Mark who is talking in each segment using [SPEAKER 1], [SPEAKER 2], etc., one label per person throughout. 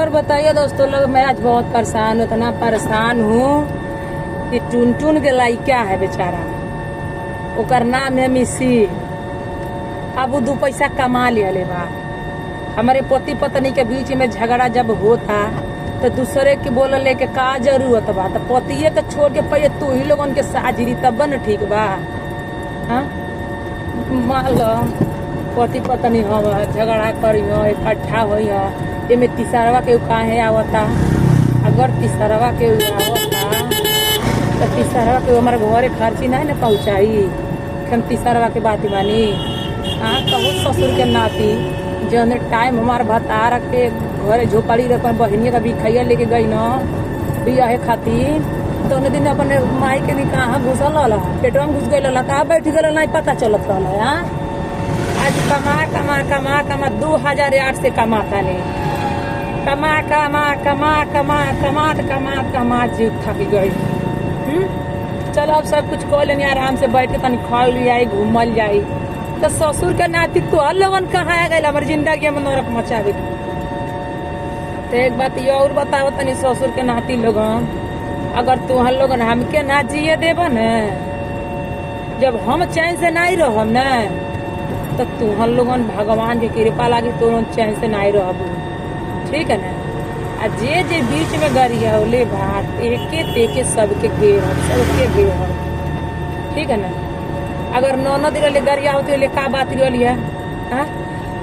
[SPEAKER 1] और बताइए दोस्तों लोग, मैं आज बहुत परेशान हूँ, इतना परेशान हूँ कि टुन के लइका है बेचारा, ओकर नाम है मिसी। अब वो 2 पैसा कमा लिया ले बा। हमारे पति पत्नी के बीच में झगड़ा जब होता तो दूसरे के बोल ले के का जरूरत बा, तो पतिये के छोड़ के पहले तू ही लोगन के साजिरी तब न ठीक बा। हाँ, मान लो पति पत्नी हो झगड़ा करी हो, इकट्ठा हुई हो, एमे तीसरवा के काहे आवता। अगर तीसरवा के आवता तो तीसरवा के हमारे घरे खर्ची नहीं न पहुँचाई। हम तीसरवा के बात मानी। हाँ, कहू ससुर के नाती जौन टाइम हमार भतार के घरे झोपड़ी रह अपन बहनिया का बिखैया लेके गई न बियाहे खातिर, तो उन्हें दिन अपने माई के कहाँ घुसल रहा, पेटवा में घुस गई, कहाँ बैठ गल नहीं पता चलत रहा। आज कमा कमा कमा कमा 2008 से कमाता नहीं, कमा कमा कमा कमा कमा कमा कमा जीव थक गई। चलो अब सब कुछ कह लेनी, आराम से बैठ के तनी खा लिया घूमल जाई। तो ससुर के नाती तो हर लोगन कहाँ आ गए हमारी जिंदगी में नरक मचावे। तो एक बात ये और बताओ तनी, ससुर के नाती लोगन अगर तुहर लोगन हमके ना जिए देब न, जब हम चैन से नहीं रहब न, तो तुहर लोगन भगवान की कृपा लागी तो चैन से नहीं रहब। ठीक है ना। आ जे जे बीच में गरियावले भात एके तेके सबके घेर। ठीक है ना। अगर ननद रही गरिया होती है का बात रही है।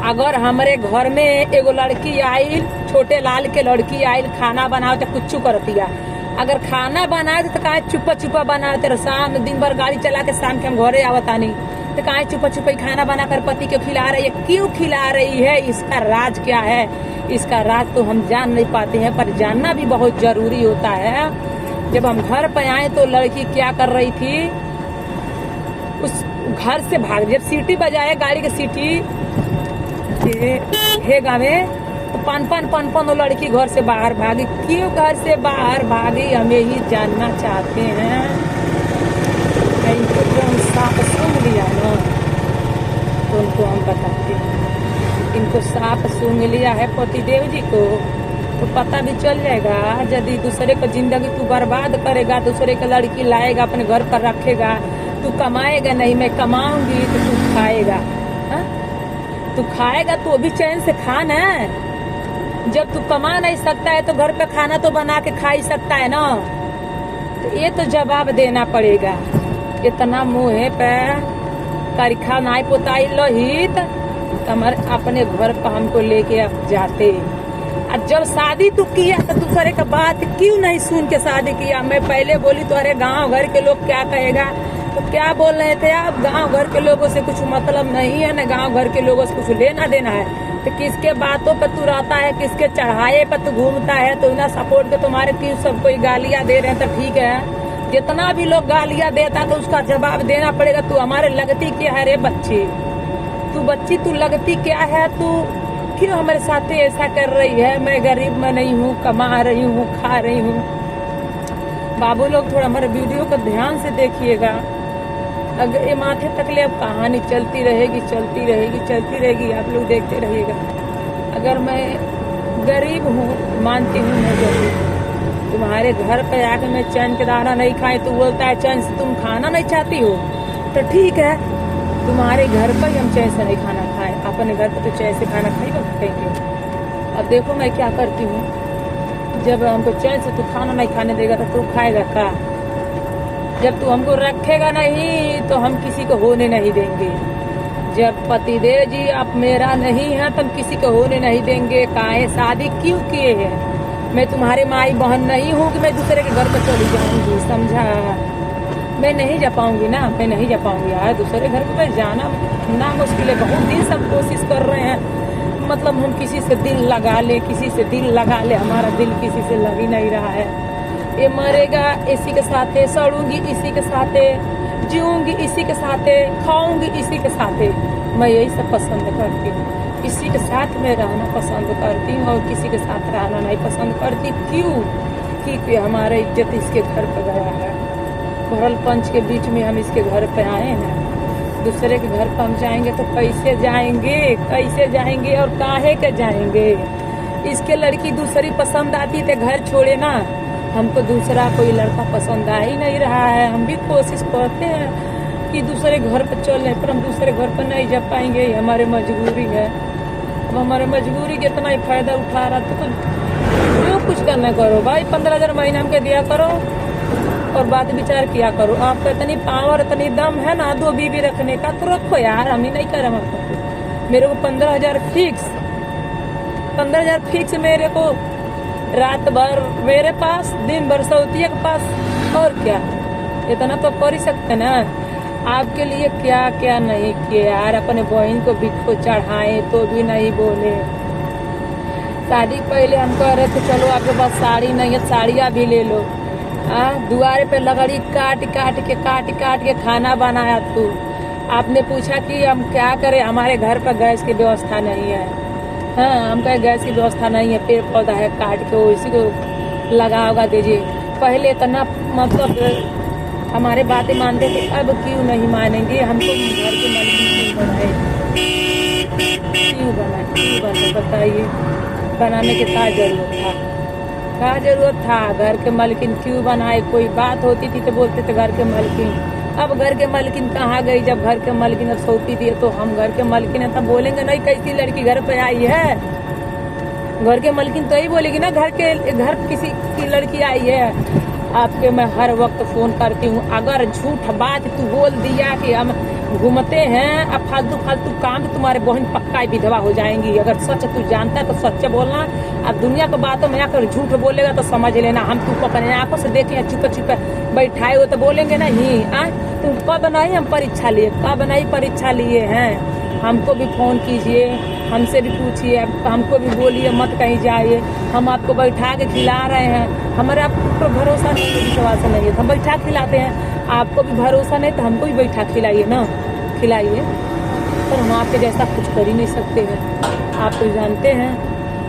[SPEAKER 1] अगर हमारे घर में एगो लड़की आई, छोटे लाल के लड़की आई, खाना बनाओ तो कुछ करती है। अगर खाना बनाए तो कहा चुपा चुपा बनाते, शाम दिन भर गाड़ी चला के शाम के हम घरे आवता नहीं, तो कहा चुपा चुपा खाना बनाकर पति को खिला रही है। क्यों खिला रही है, इसका राज क्या है? इसका राज तो हम जान नहीं पाते हैं, पर जानना भी बहुत जरूरी होता है। जब हम घर पे आए तो लड़की क्या कर रही थी, उस घर से भाग, जब सीटी बजाए गाड़ी की सीटी हे गावे तो पन वो लड़की घर से बाहर भागी। क्यों घर से बाहर भागी, हमें ही जानना चाहते हैं। इनको जो सांप सूंघ लिया ना, तो उनको हम बताते हैं। इनको सांप सूंघ लिया है पतिदेव जी को, तो पता भी चल जाएगा। यदि दूसरे को जिंदगी तू बर्बाद करेगा, दूसरे की लड़की लाएगा अपने घर पर रखेगा, तू कमाएगा नहीं, मैं कमाऊंगी तो तू खाएगा। हा? तू खाएगा तो भी चैन से खाना है। जब तू कमा नहीं सकता है तो घर पे खाना तो बना के खा ही सकता है ना। तो ये तो जवाब देना पड़ेगा। इतना मुँह पे करिखा नाई पोताई लोहित हमारे अपने घर पर हमको लेके अब जाते। और जब शादी तू किया तो दूसरे का बात क्यों नहीं सुन के शादी किया? मैं पहले बोली तो अरे गांव घर के लोग क्या कहेगा, तो क्या बोल रहे थे आप? गांव घर के लोगों से कुछ मतलब नहीं है ना, गांव घर के लोगों से कुछ लेना देना है। तो किसके बातों पर तू रहता है, किसके चढ़ाए पर तू घूमता है, तो इतना सपोर्ट के तुम्हारे क्यों सब कोई गालियां दे रहे हैं? तो ठीक है, जितना भी लोग गालियां देता तो उसका जवाब देना पड़ेगा। तू हमारे लगती क्या है रे बच्ची? तू लगती क्या है? तू क्यों हमारे साथ ऐसा कर रही है? मैं गरीब में नहीं हूँ, कमा रही हूँ, खा रही हूँ। बाबू लोग थोड़ा हमारे वीडियो को ध्यान से देखिएगा। अगर ये माथे तक ले अब कहानी चलती रहेगी, आप लोग देखते रहिएगा। अगर मैं गरीब हूँ, मानती हूँ मैं गरीब, तुम्हारे घर पे आकर मैं चैन के दाना नहीं खाए तो बोलता है चैन से तुम खाना नहीं चाहती हो, तो ठीक है, तुम्हारे घर पर ही हम चैन से नहीं खाना खाए, अपने घर पर तो चैन से खाना खाएंगे। अब देखो मैं क्या करती हूँ, जब हमको चैन से तू खाना नहीं खाने देगा तो तू खाएगा का? जब तू हमको रखेगा नहीं तो हम किसी को होने नहीं देंगे। जब पतिदेव जी आप मेरा नहीं है तो हम किसी को होने नहीं देंगे। काहे शादी क्यों किए हैं? मैं तुम्हारे माई बहन नहीं हूँ कि मैं दूसरे के घर पर चली जाऊंगी, समझा? मैं नहीं जा पाऊंगी ना, मैं नहीं जा पाऊंगी यार दूसरे घर पर जाना ना मुश्किल है। बहुत दिन सब कोशिश कर रहे हैं, मतलब हम किसी से दिल लगा ले, हमारा दिल किसी से लग ही नहीं रहा है। ये मरेगा इसी के साथ, सड़ूंगी इसी के साथ, जीऊंगी इसी के साथ, खाऊंगी इसी के साथ। मैं यही सब पसंद करती हूँ, इसी के साथ मैं रहना पसंद करती हूँ और किसी के साथ रहना नहीं पसंद करती। क्यों? क्योंकि हमारा इज्जत इसके घर पर गया है। भरल पंच के बीच में हम इसके घर पे आए हैं, दूसरे के घर पर हम जाएंगे तो कैसे जाएंगे और काहे के जाएंगे? इसके लड़की दूसरी पसंद आती तो घर छोड़े ना। हमको दूसरा कोई लड़का पसंद आ ही नहीं रहा है। हम भी कोशिश करते हैं कि दूसरे घर पर चले, पर हम दूसरे घर पर नहीं जा पाएंगे। ये हमारी मजबूरी है। अब हमारे मजबूरी के इतना ही फायदा उठा रहा तो जो कुछ करना करो भाई। 15,000 महीना हमके दिया करो और बात विचार किया करो। आपका इतनी पावर इतनी दम है ना 2 बीवी रखने का तो रखो यार, हम ही नहीं कर रहे। मेरे को 15,000 फिक्स, 15,000 फिक्स मेरे को। रात भर मेरे पास, दिन भर सौतिया के पास, और क्या। इतना तो कर ही सकते ना। आपके लिए क्या क्या नहीं किए यार। अपने बहन को भिक्खो चढ़ाए तो भी नहीं बोले। शादी पहले हम कह रहे थे चलो आपके पास साड़ी नहीं है, साड़ियाँ भी ले लो। दुआरे पे लकड़ी काट काट के खाना बनाया तू। आपने पूछा कि हम क्या करें, हमारे घर पर गैस की व्यवस्था नहीं है। हाँ, हम कहे गैस की व्यवस्था नहीं है, पेड़ पौधा है काट के उसी को लगा उगा दीजिए। पहले इतना मतलब हमारे बातें मानते थे, अब क्यों नहीं मानेंगे। हमको घर के मालिक क्यों बनाए, क्यों बनाए बताइए। बनाने की क्या जरूरत था। घर के मालकिन क्यों बनाए। कोई बात होती थी तो बोलते थे घर के मालकिन। अब घर के मालकिन कहाँ गई। जब घर के मालकिन अब सोती थी तो हम घर के मालकिन है, तब बोलेंगे नहीं कैसी लड़की घर पे आई है। घर के मालकिन तो ही बोलेगी ना घर किसी की लड़की आई है। आपके मैं हर वक्त फोन करती हूँ। अगर झूठ बात तू बोल दिया कि हम घूमते हैं, अब फालतू काम तो तुम्हारे बहन पक्का विधवा हो जाएंगी। अगर सच तू जानता है तो सच बोलना। अब दुनिया की बातों में आकर झूठ बोलेगा तो समझ लेना हम तू अपने आंखों से देखे चुप बैठाए हो तो बोलेंगे नहीं। तुम कब बनाई हम परीक्षा लिए, कब बनाई परीक्षा लिए हैं। हमको भी फोन कीजिए, हमसे भी पूछिए, हमको भी बोलिए मत कहीं जाइए। हम आपको बैठा के खिला रहे हैं। हमारे आप पर भरोसा नहीं है, विश्वास नहीं है, हम बैठा खिलाते हैं। आपको भी भरोसा नहीं तो हमको भी बैठा खिलाइए ना, खिलाइए। पर हम आपके जैसा कुछ कर ही नहीं सकते हैं। आप तो जानते हैं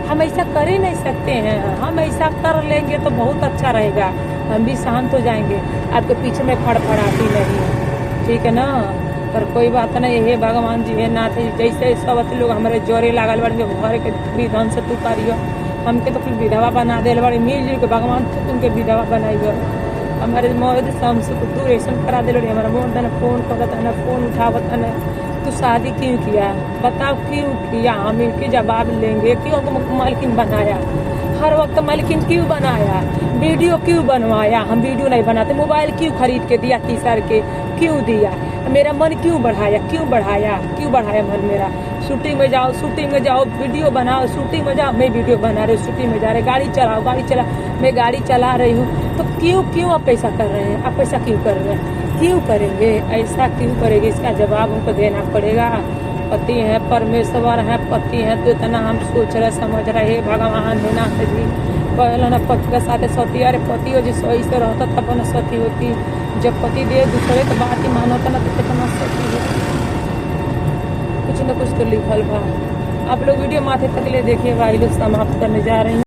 [SPEAKER 1] हम ऐसा कर ही नहीं सकते हैं। हम ऐसा कर लेंगे तो बहुत अच्छा रहेगा, हम भी शांत हो जाएंगे। आपके पीछे में फड़फड़ाती नहीं, ठीक है ना। पर कोई बात नहीं है। भगवान जी है नाथ जी, जैसे सब लोग हमारे जोरे लागल बड़े घर के विधान से तू करियो। हमके तो कुछ विधवा बना दे बड़े मिल जुल के भगवान तो तुमके विधवा बनाइयो। हमारे मौत से तू रेशन करा दे रही। हमारा मोर तने फोन करता है, फोन उठावत है। तू शादी क्यों किया बताओ, क्यों किया। हम इनके जवाब लेंगे। क्यों तुमको मालकिन बनाया, हर वक्त मालकिन क्यों बनाया। वीडियो क्यों बनवाया, हम वीडियो नहीं बनाते। मोबाइल क्यों खरीद के दिया 30,000 के, क्यों दिया। मेरा मन क्यों बढ़ाया मन मेरा। शूटिंग में जाओ, वीडियो बनाओ, शूटिंग में जाओ। मैं वीडियो बना रही हूँ, शूटिंग में जा रहे, गाड़ी चला मैं गाड़ी चला रही हूँ। तो क्यों आप ऐसा कर रहे हैं, आप ऐसा क्यों कर रहे हैं, क्यों करेंगे, ऐसा क्यों करेंगे। इसका जवाब हमको देना पड़ेगा। पति है, परमेश्वर है, पति है तो इतना हम सोच रहे समझ रहे। भगवान है नाथ जी कहला ना पति के साथ सती। अरे पति हो जिस वही से रहता तब न सती होती। जब पति दे दूसरे की बात ही मानता ना तो कितना सती होती। कुछ न कुछ तो लिखल बा। आप लोग वीडियो माथे तक ले देखिए भाई, लोग समाप्त करने जा रहे हैं।